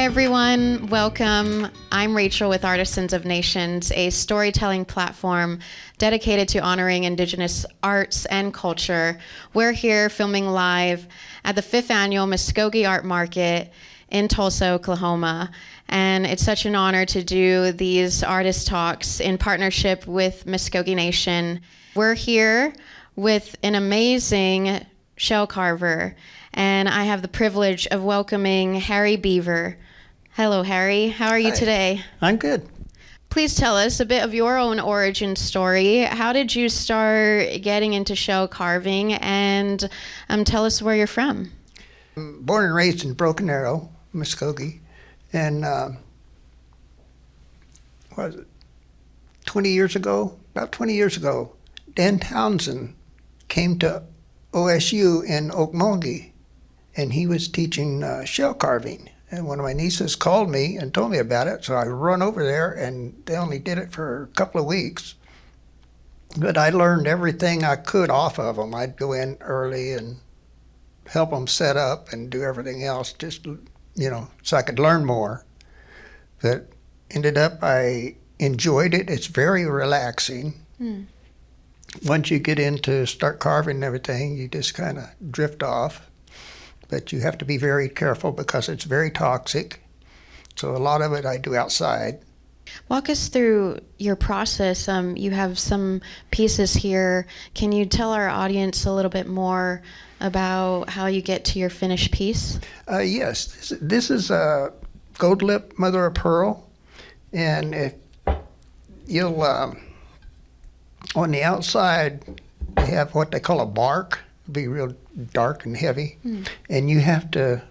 everyone, welcome. I'm Rachel with Artisans of Nations, a storytelling platform dedicated to honoring Indigenous arts and culture. We're here filming live at the 5th Annual Msvkoke Art Market in Tulsa, Oklahoma. And it's such an honor to do these artist talks in partnership with Muscogee Nation. We're here with an amazing shell carver, and I have the privilege of welcoming Harry Beaver. Hello, Harry. How are you today? I'm good. Please tell us a bit of your own origin story. How did you start getting into shell carving, and tell us where you're from? I'm born and raised in Broken Arrow, Muscogee, and what was it, 20 years ago, about 20 years ago, Dan Townsend came to OSU in Okmulgee, and he was teaching shell carving. And one of my nieces called me and told me about it, so I run over there, and they only did it for a couple of weeks. But I learned everything I could off of them. I'd go in early and help them set up and do everything else, just, so I could learn more. But ended up, I enjoyed it. It's very relaxing. Once you get into start carving and everything, you just kind of drift off. But you have to be very careful because it's very toxic. So a lot of it I do outside. Walk us through your process. You have some pieces here. Can you tell our audience a little bit more about how you get to your finished piece? Yes, this is a gold lip mother of pearl. And if you'll, on the outside, they have what they call a bark. Be real dark and heavy, and you have to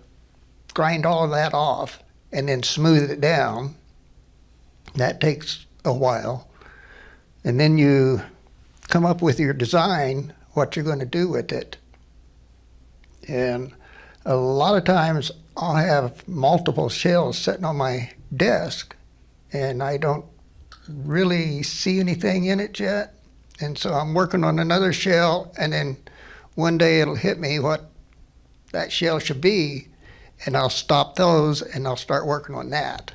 grind all of that off and then smooth it down. That takes a while, and then you come up with your design, what you're going to do with it. And a lot of times I'll have multiple shells sitting on my desk, and I don't really see anything in it yet, and so I'm working on another shell, and then one day it'll hit me what that shell should be, and I'll stop those and I'll start working on that.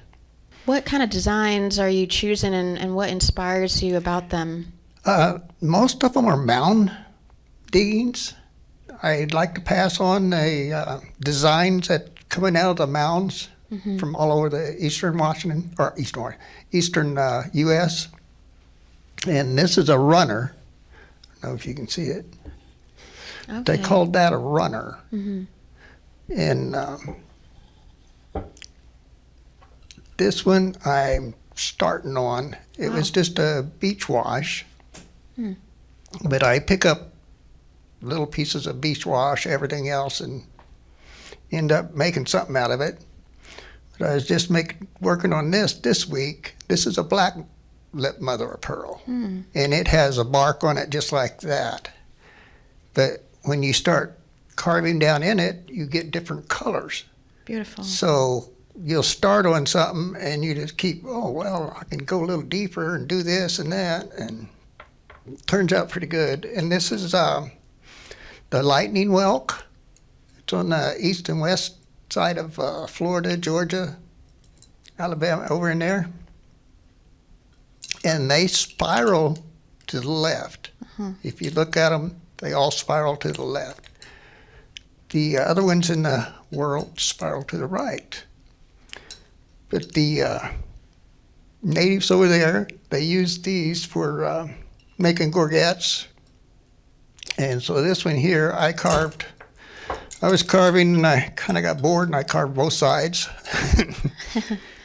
What kind of designs are you choosing, and what inspires you about them? Most of them are mound diggings. I'd like to pass on the designs that coming out of the mounds from all over the eastern Washington, or eastern U.S. And this is a runner. I don't know if you can see it. Okay. They called that a runner. And this one I'm starting on. It was just a beach wash. But I pick up little pieces of beach wash, everything else, and end up making something out of it. But I was just working on this week. This is a black lip mother of pearl. And it has a bark on it just like that. But when you start carving down in it, you get different colors. Beautiful. So you'll start on something and you just keep, I can go a little deeper and do this and that, and it turns out pretty good. And this is the lightning whelk. It's on the east and west side of Florida, Georgia, Alabama, over in there. And they spiral to the left. If you look at them, they all spiral to the left. The other ones in the world spiral to the right. But the natives over there, they use these for making gorgets. And so this one here, I was carving and I kind of got bored and I carved both sides.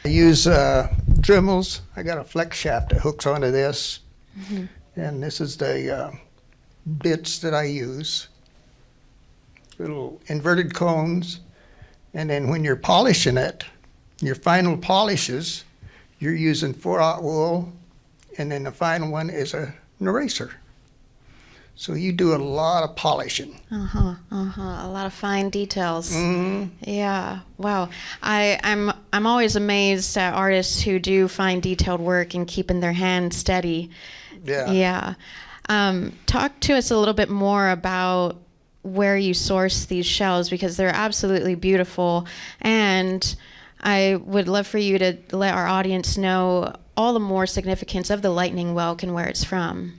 I use Dremels. I got a flex shaft that hooks onto this. And this is the bits that I use, little inverted cones, and then when you're polishing it, your final polishes, you're using 4/0 wool, and then the final one is an eraser. So you do a lot of polishing. A lot of fine details. Yeah. Wow. I'm always amazed at artists who do fine detailed work and keeping their hands steady. Yeah. Talk to us a little bit more about where you source these shells, because they're absolutely beautiful. And I would love for you to let our audience know all the more significance of the lightning whelk and where it's from.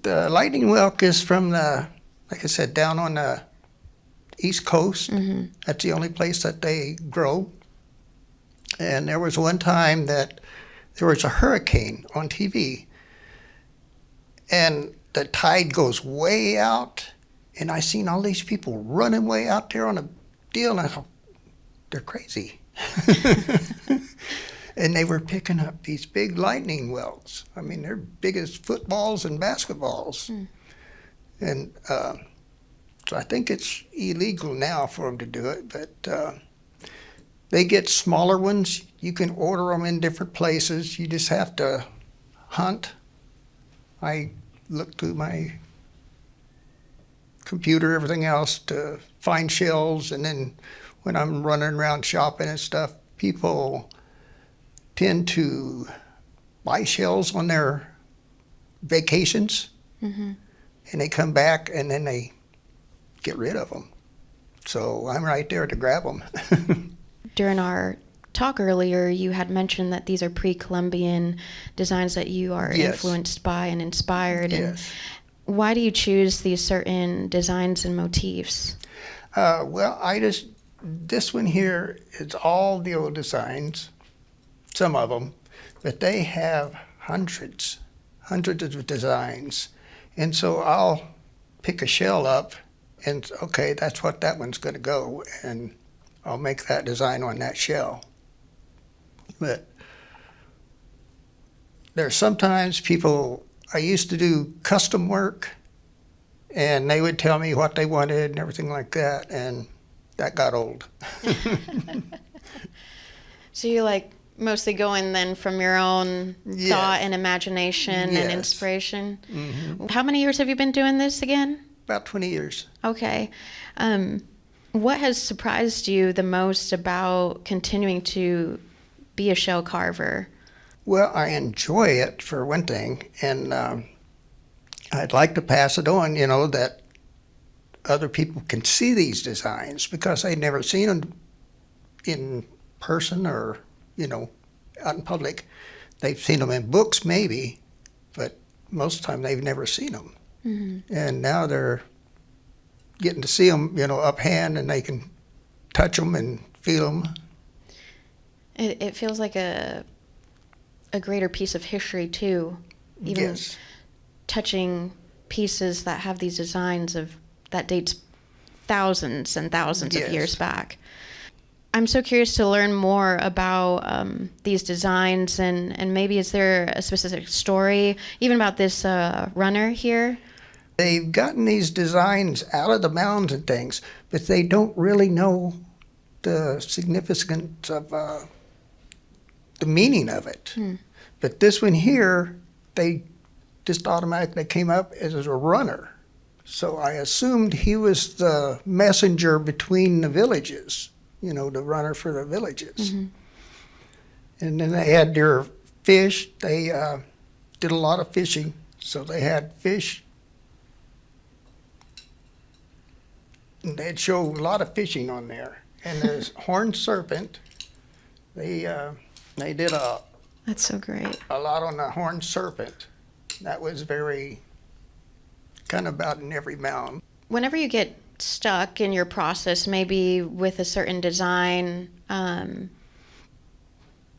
The lightning whelk is from like I said, down on the East Coast. That's the only place that they grow. And there was one time that there was a hurricane on TV, and the tide goes way out, and I seen all these people running way out there on a deal, and I thought, they're crazy. And they were picking up these big lightning whelks. I mean, they're big as footballs and basketballs. And so I think it's illegal now for them to do it, but they get smaller ones. You can order them in different places. You just have to hunt. I look through my computer, everything else, to find shells, and then when I'm running around shopping and stuff, people tend to buy shells on their vacations, and they come back and then they get rid of them. So I'm right there to grab them. During our talk earlier, you had mentioned that these are pre-Columbian designs that you are influenced by and inspired. Yes. And why do you choose these certain designs and motifs? Well, this one here is all the old designs, some of them, but they have hundreds of designs. And so I'll pick a shell up and, okay, that's what that one's going to go, and I'll make that design on that shell. But there's sometimes people, I used to do custom work, and they would tell me what they wanted and everything like that, and that got old. So you're like mostly going then from your own thought and imagination and inspiration. How many years have you been doing this again? About 20 years. Okay. What has surprised you the most about continuing to be a shell carver? Well, I enjoy it, for one thing, and I'd like to pass it on, that other people can see these designs, because they've never seen them in person or, out in public. They've seen them in books maybe, but most of the time they've never seen them. And now they're getting to see them, up hand, and they can touch them and feel them. It feels like a greater piece of history too, even touching pieces that have these designs that dates thousands and thousands of years back. I'm so curious to learn more about these designs, and maybe is there a specific story even about this runner here? They've gotten these designs out of the mounds and things, but they don't really know the significance of the meaning of it. But this one here, they just automatically came up as a runner. So I assumed he was the messenger between the villages, the runner for the villages. And then they had their fish. They did a lot of fishing. So they had fish. And they'd show a lot of fishing on there. And there's horned serpent. They did That's so great. a lot on the horned serpent. That was very kind of about in every mound. Whenever you get stuck in your process, maybe with a certain design,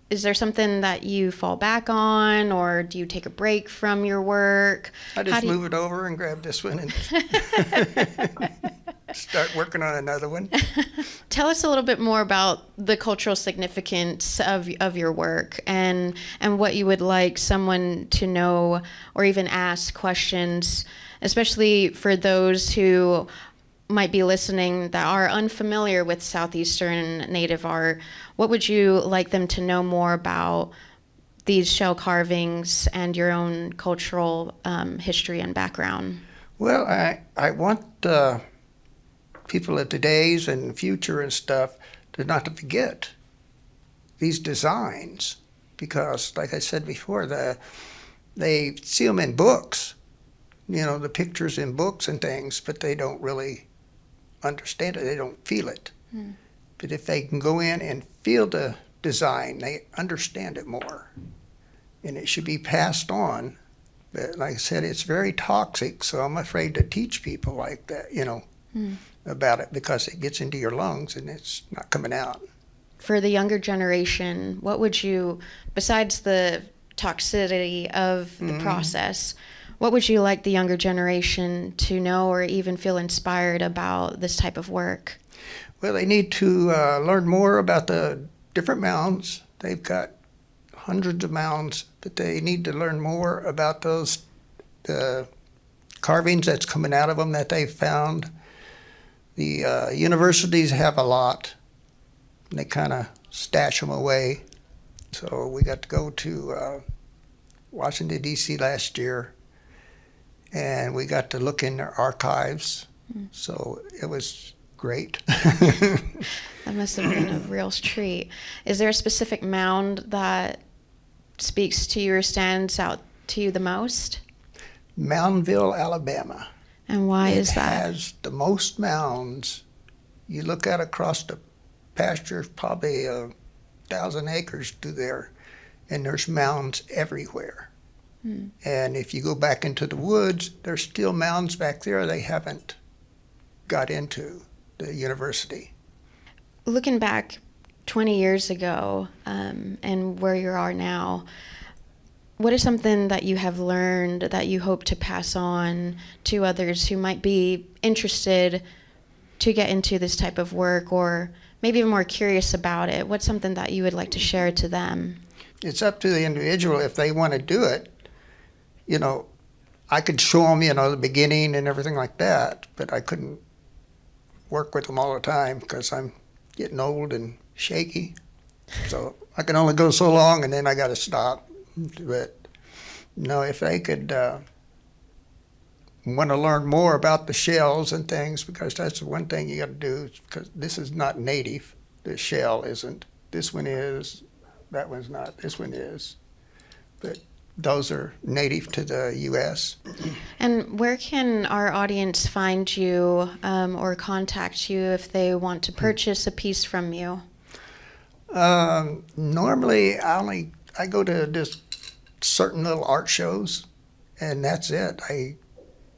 is there something that you fall back on, or do you take a break from your work? I just move it over and grab this one and start working on another one. Tell us a little bit more about the cultural significance of your work, and what you would like someone to know or even ask questions, especially for those who might be listening that are unfamiliar with Southeastern Native art. What would you like them to know more about these shell carvings and your own cultural history and background? Well, I want people of today's and future and stuff to not to forget these designs, because, like I said before, they see them in books, the pictures in books and things, but they don't really understand it. They don't feel it. But if they can go in and feel the design. They understand it more, and it should be passed on. But like I said, it's very toxic, so I'm afraid to teach people like that, about it, because it gets into your lungs and it's not coming out. For the younger generation, what would you, besides the toxicity of the process, what would you like the younger generation to know or even feel inspired about this type of work? Well, they need to learn more about the different mounds. They've got hundreds of mounds, but they need to learn more about those carvings that's coming out of them that they've found. The universities have a lot, and they kind of stash them away. So we got to go to Washington, D.C. last year, and we got to look in their archives. So it was great. That must have been a real treat. Is there a specific mound that speaks to you or stands out to you the most? Moundville, Alabama. And why is that? It has the most mounds. You look out across the pasture, probably 1,000 acres through there, and there's mounds everywhere. And if you go back into the woods, there's still mounds back there they haven't got into, the university. Looking back 20 years ago and where you are now, what is something that you have learned that you hope to pass on to others who might be interested to get into this type of work, or maybe even more curious about it? What's something that you would like to share to them? It's up to the individual if they want to do it. I could show them, the beginning and everything like that, but I couldn't work with them all the time because I'm getting old and shaky. So I can only go so long, and then I got to stop. But if they could want to learn more about the shells and things, because that's the one thing you got to do, because this is not native. The shell isn't. This one is. That one's not. This one is. But those are native to the U.S. And where can our audience find you or contact you if they want to purchase a piece from you? Normally, I go to just certain little art shows, and that's it. I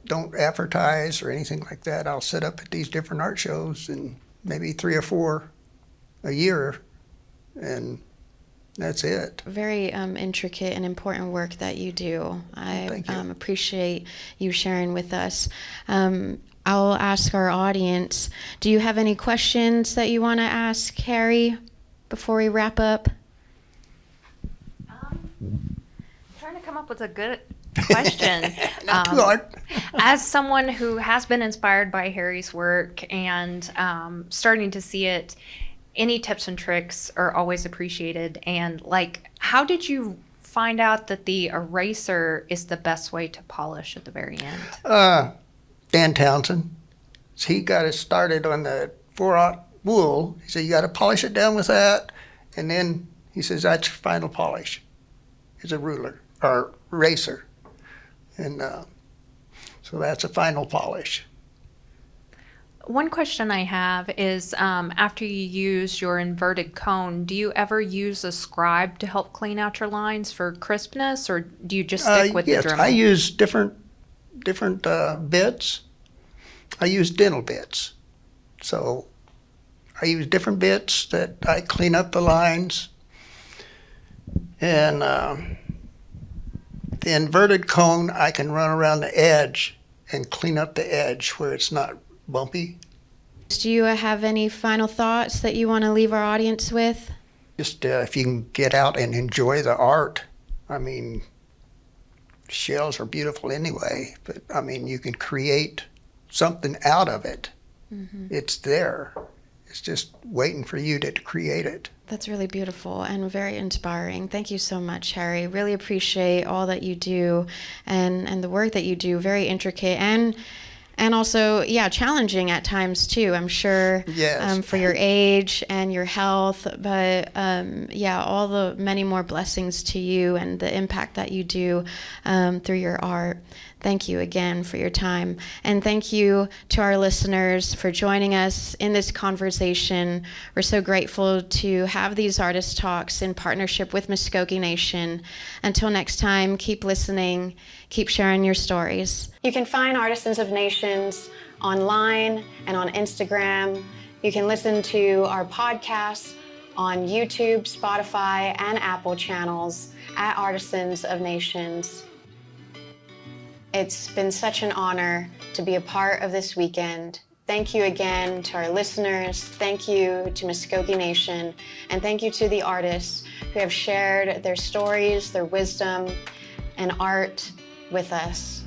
don't advertise or anything like that. I'll set up at these different art shows, and maybe 3 or 4 a year, and that's it. Very intricate and important work that you do. I appreciate you sharing with us. I'll ask our audience, do you have any questions that you want to ask Harry before we wrap up? Trying to come up with a good question. Not too hard. As someone who has been inspired by Harry's work and starting to see it, any tips and tricks are always appreciated. And how did you find out that the eraser is the best way to polish at the very end? Dan Townsend. He got it started on the 4/0 wool. He said, you got to polish it down with that. And then he says, that's your final polish. It's a ruler or eraser. And so that's a final polish. One question I have is, after you use your inverted cone, do you ever use a scribe to help clean out your lines for crispness, or do you just stick with the Dremel? I use different bits. I use dental bits. So I use different bits that I clean up the lines. And the inverted cone, I can run around the edge and clean up the edge where it's not bumpy. Do you have any final thoughts that you want to leave our audience with? Just if you can get out and enjoy the art. I mean, shells are beautiful anyway, but I mean, you can create something out of it. Mm-hmm. It's there. It's just waiting for you to create it. That's really beautiful and very inspiring. Thank you so much, Harry. Really appreciate all that you do and the work that you do. Very intricate and And also, yeah, challenging at times too, I'm sure, Yes. for your age and your health. But yeah, all the many more blessings to you and the impact that you do through your art. Thank you again for your time. And thank you to our listeners for joining us in this conversation. We're so grateful to have these artist talks in partnership with Muscogee Nation. Until next time, keep listening, keep sharing your stories. You can find Artisans of Nations online and on Instagram. You can listen to our podcasts on YouTube, Spotify, and Apple channels at Artisans of Nations. It's been such an honor to be a part of this weekend. Thank you again to our listeners. Thank you to Muscogee Nation. And thank you to the artists who have shared their stories, their wisdom, and art with us.